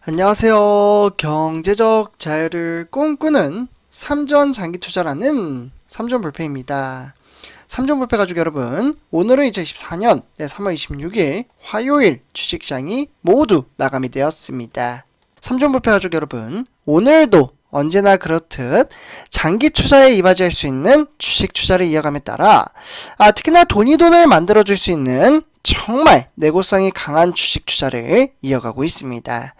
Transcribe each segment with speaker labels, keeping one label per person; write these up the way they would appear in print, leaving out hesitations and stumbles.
Speaker 1: 안녕하세요. 경제적 자유를 꿈꾸는 삼전장기투자라는 삼전불패입니다. 삼전불패 가족 여러분, 오늘은 2024년 3월 26일 화요일 주식시장이 모두 마감이 되었습니다. 삼전불패 가족 여러분, 오늘도 언제나 그렇듯 장기 투자에 이바지할 수 있는 주식 투자를 이어감에 따라 특히나 돈을 만들어줄 수 있는 정말 내구성이 강한 주식 투자를 이어가고 있습니다.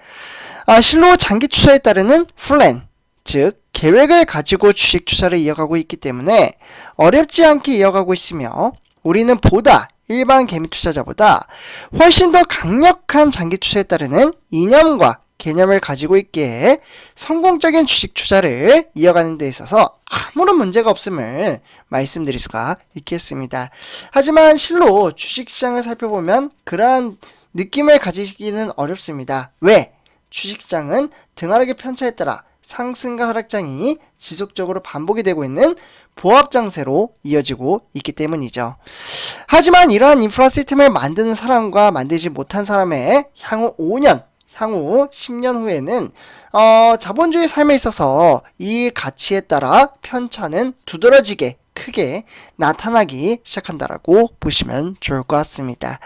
Speaker 1: 실로 장기 투자에 따르는 플랜, 즉 계획을 가지고 주식 투자를 이어가고 있기 때문에 어렵지 않게 이어가고 있으며 우리는 보다 일반 개미 투자자보다 훨씬 더 강력한 장기 투자에 따르는 이념과 개념을 가지고 있기에 성공적인 주식 투자를 이어가는 데 있어서 아무런 문제가 없음을 말씀드릴 수가 있겠습니다. 하지만 실로 주식시장을 살펴보면 그러한 느낌을 가지기는 어렵습니다. 왜? 주식시장은 등하락의 편차에 따라 상승과 하락장이 지속적으로 반복이 되고 있는 보합장세로 이어지고 있기 때문이죠. 하지만 이러한 인프라 시스템을 만드는 사람과 만들지 못한 사람의 향후 5년, 향후 10년 후에는 자본주의 삶에 있어서 이 가치에 따라 편차는 두드러지게 크게 나타나기 시작한다라고 보시면 좋을 것 같습니다.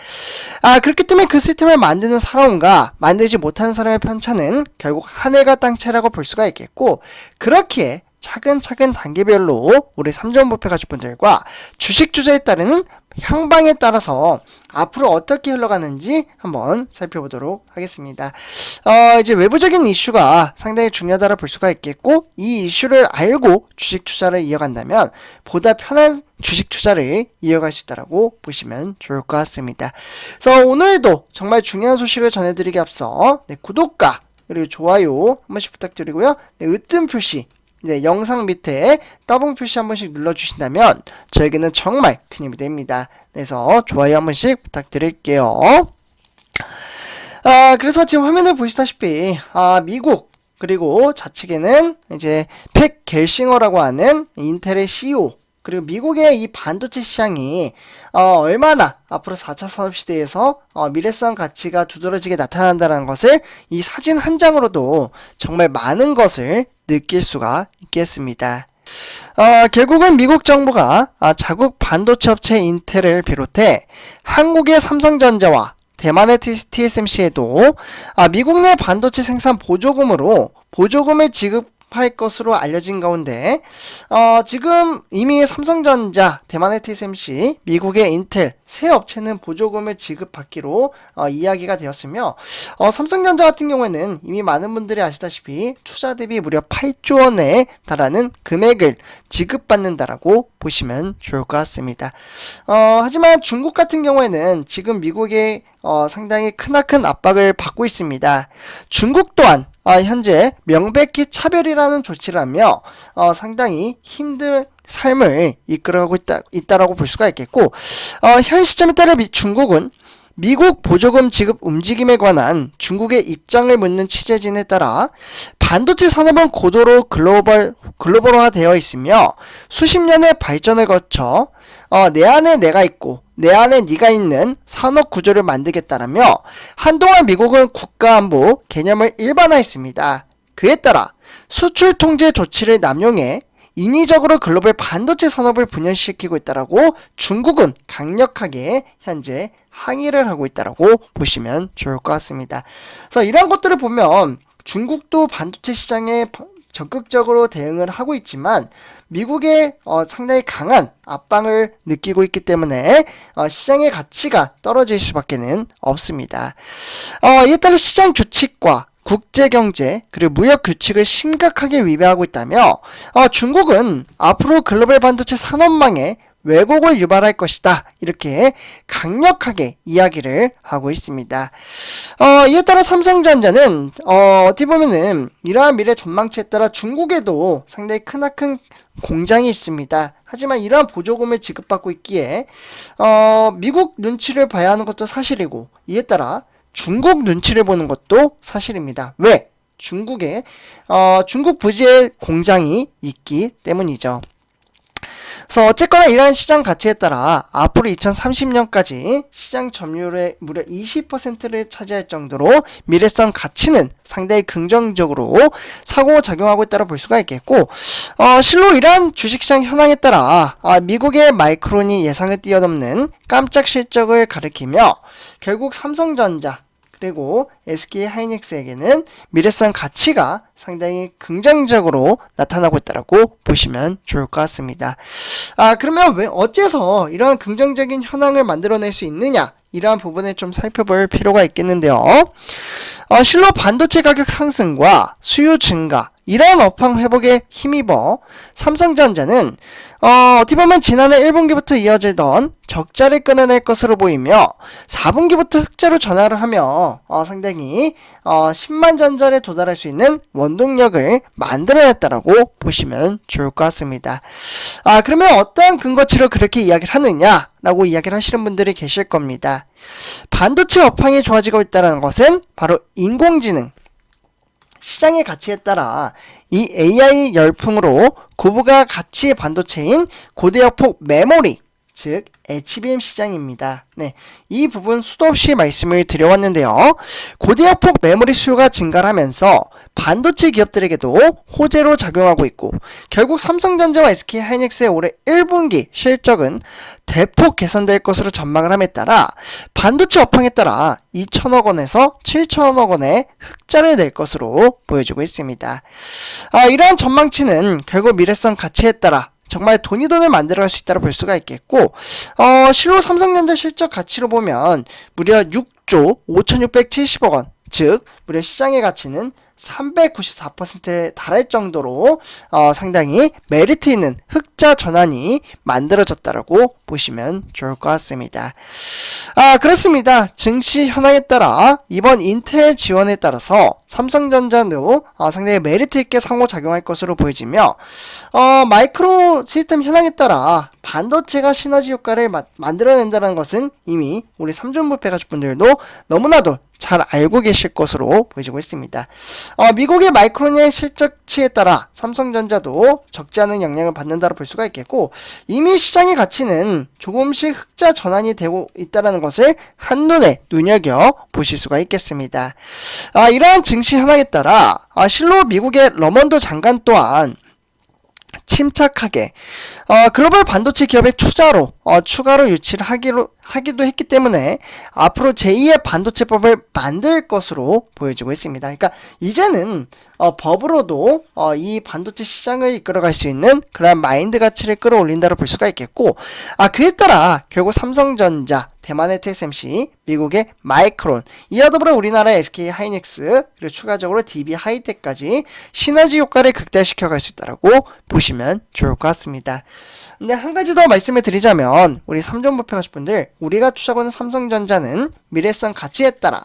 Speaker 1: 그렇기 때문에 그 시스템을 만드는 사람과 만들지 못하는 사람의 편차는 결국 하늘과 땅 차이라고 볼 수가 있겠고, 그렇기에 차근차근 단계별로 우리 삼전불패 가족분들과 주식 투자에 따르는 향방에 따라서 앞으로 어떻게 흘러가는지 한번 살펴보도록 하겠습니다. 이제 외부적인 이슈가 상당히 중요하다고 볼 수가 있겠고, 이 이슈를 알고 주식 투자를 이어간다면 보다 편한 주식 투자를 이어갈 수 있다고 보시면 좋을 것 같습니다. 그래서 오늘도 정말 중요한 소식을 전해드리기 앞서 구독과 그리고 좋아요 한 번씩 부탁드리고요. 으뜸 표시, 영상 밑에 따봉 표시 한 번씩 눌러주신다면 저에게는 정말 큰 힘이 됩니다. 그래서 좋아요 한 번씩 부탁드릴게요. 그래서 지금 화면을 보시다시피 미국 그리고 좌측에는 이제 팩 겔싱어라고 하는 인텔의 CEO, 그리고 미국의 이 반도체 시장이 얼마나 앞으로 4차 산업시대에서 미래성 가치가 두드러지게 나타난다는 것을 이 사진 한 장으로도 정말 많은 것을 느낄 수가 있겠습니다. 결국은 미국 정부가 자국 반도체 업체 인텔을 비롯해 한국의 삼성전자와 대만의 TSMC에도 미국 내 반도체 생산 보조금을 지급할 것으로 알려진 가운데 지금 이미 삼성전자, 대만의 TSMC, 미국의 인텔 세 업체는 보조금을 지급받기로 이야기가 되었으며 삼성전자 같은 경우에는 이미 많은 분들이 아시다시피 투자 대비 무려 8조 원에 달하는 금액을 지급받는다라고 보시면 좋을 것 같습니다. 하지만 중국 같은 경우에는 지금 미국의 상당히 크나큰 압박을 받고 있습니다. 중국 또한 현재 명백히 차별이라는 조치를 하며 상당히 힘든 삶을 이끌어가고 있다라고 볼 수가 있겠고, 현 시점에 따라 중국은 미국 보조금 지급 움직임에 관한 중국의 입장을 묻는 취재진에 따라 반도체 산업은 고도로 글로벌화되어 있으며 수십 년의 발전을 거쳐 내 안에 내가 있고 내 안에 네가 있는 산업 구조를 만들겠다라며 한동안 미국은 국가안보 개념을 일반화했습니다. 그에 따라 수출 통제 조치를 남용해 인위적으로 글로벌 반도체 산업을 분열시키고 있다라고 중국은 강력하게 현재 항의를 하고 있다라고 보시면 좋을 것 같습니다. 그래서 이러한 것들을 보면 중국도 반도체 시장에 적극적으로 대응을 하고 있지만 미국의 상당히 강한 압박을 느끼고 있기 때문에 시장의 가치가 떨어질 수밖에는 없습니다. 이에 따라 시장 규칙과 국제경제 그리고 무역 규칙을 심각하게 위배하고 있다며 중국은 앞으로 글로벌 반도체 산업망에 왜곡을 유발할 것이다, 이렇게 강력하게 이야기를 하고 있습니다. 이에 따라 삼성전자는 어떻게 보면은 이러한 미래 전망치에 따라 중국에도 상당히 크나큰 공장이 있습니다. 하지만 이러한 보조금을 지급받고 있기에 미국 눈치를 봐야 하는 것도 사실이고, 이에 따라 중국 눈치를 보는 것도 사실입니다. 왜? 중국 부지에 공장이 있기 때문이죠. 그래서 어쨌거나 이러한 시장 가치에 따라 앞으로 2030년까지 시장 점유율의 무려 20%를 차지할 정도로 미래성 가치는 상당히 긍정적으로 상호작용하고 있다고 볼 수가 있겠고, 실로 이러한 주식시장 현황에 따라 미국의 마이크론이 예상을 뛰어넘는 깜짝 실적을 가리키며 결국 삼성전자 그리고 SK하이닉스에게는 미래성 가치가 상당히 긍정적으로 나타나고 있다고 보시면 좋을 것 같습니다. 그러면 왜 어째서 이러한 긍정적인 현황을 만들어낼 수 있느냐? 이러한 부분을 좀 살펴볼 필요가 있겠는데요. 실로 반도체 가격 상승과 수요 증가, 이러한 업황 회복에 힘입어 삼성전자는 어떻게 보면 지난해 1분기부터 이어지던 적자를 끊어낼 것으로 보이며 4분기부터 흑자로 전환을 하며 상당히 10만 전자를 도달할 수 있는 원동력을 만들어냈다라고 보시면 좋을 것 같습니다. 그러면 어떠한 근거치로 그렇게 이야기를 하느냐라고 이야기를 하시는 분들이 계실 겁니다. 반도체 업황이 좋아지고 있다는 것은 바로 인공지능 시장의 가치에 따라 이 AI 열풍으로 구부가 가치의 반도체인 고대역폭 메모리, 즉 HBM 시장입니다. 네, 이 부분 수도 없이 말씀을 드려왔는데요. 고대역폭 메모리 수요가 증가하면서 반도체 기업들에게도 호재로 작용하고 있고, 결국 삼성전자와 SK하이닉스의 올해 1분기 실적은 대폭 개선될 것으로 전망을 함에 따라 반도체 업황에 따라 2천억 원에서 7천억 원의 흑자를 낼 것으로 보여지고 있습니다. 이러한 전망치는 결국 미래성 가치에 따라 정말 돈을 만들어갈 수 있다고 볼 수가 있겠고, 실로 삼성전자 실적 가치로 보면 무려 6조 5,670억 원, 즉 무려 시장의 가치는 394%에 달할 정도로 상당히 메리트 있는 흑자 전환이 만들어졌다라고 보시면 좋을 것 같습니다. 그렇습니다. 증시 현황에 따라 이번 인텔 지원에 따라서 삼성전자도 상당히 메리트 있게 상호작용할 것으로 보여지며, 마이크로 시스템 현황에 따라 반도체가 시너지 효과를 만들어낸다는 것은 이미 우리 삼중부패 가족분들도 너무나도 잘 알고 계실 것으로 보여지고 있습니다. 미국의 마이크론의 실적치에 따라 삼성전자도 적지 않은 영향을 받는다고 볼 수가 있겠고, 이미 시장의 가치는 조금씩 흑자 전환이 되고 있다는 것을 한눈에 눈여겨 보실 수가 있겠습니다. 이러한 증시 현황에 따라 실로 미국의 러먼드 장관 또한 침착하게 글로벌 반도체 기업의 투자로 추가로 유치를 하기도 했기 때문에 앞으로 제2의 반도체법을 만들 것으로 보여지고 있습니다. 그러니까 이제는 법으로도 이 반도체 시장을 이끌어갈 수 있는 그런 마인드 가치를 끌어올린다고 볼 수가 있겠고, 그에 따라 결국 삼성전자, 대만의 TSMC, 미국의 마이크론, 이와 더불어 우리나라의 SK하이닉스, 그리고 추가적으로 DB하이텍까지 시너지 효과를 극대화시켜갈 수 있다고 보시면 좋을 것 같습니다. 근데 한 가지 더 말씀을 드리자면, 우리 삼종부패 가족분들, 우리가 투자하고 있는 삼성전자는 미래성 가치에 따라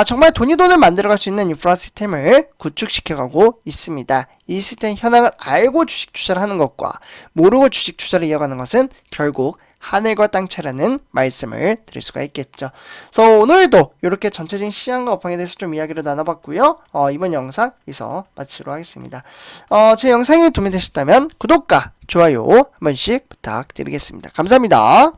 Speaker 1: 정말 돈을 만들어갈 수 있는 인프라 시스템을 구축시켜가고 있습니다. 이 시스템 현황을 알고 주식 투자를 하는 것과 모르고 주식 투자를 이어가는 것은 결국 하늘과 땅 차이라는 말씀을 드릴 수가 있겠죠. 그래서 오늘도 이렇게 전체적인 시장과 업황에 대해서 좀 이야기를 나눠봤고요. 이번 영상 여기서 마치도록 하겠습니다. 제 영상이 도움이 되셨다면 구독과 좋아요 한 번씩 부탁드리겠습니다. 감사합니다.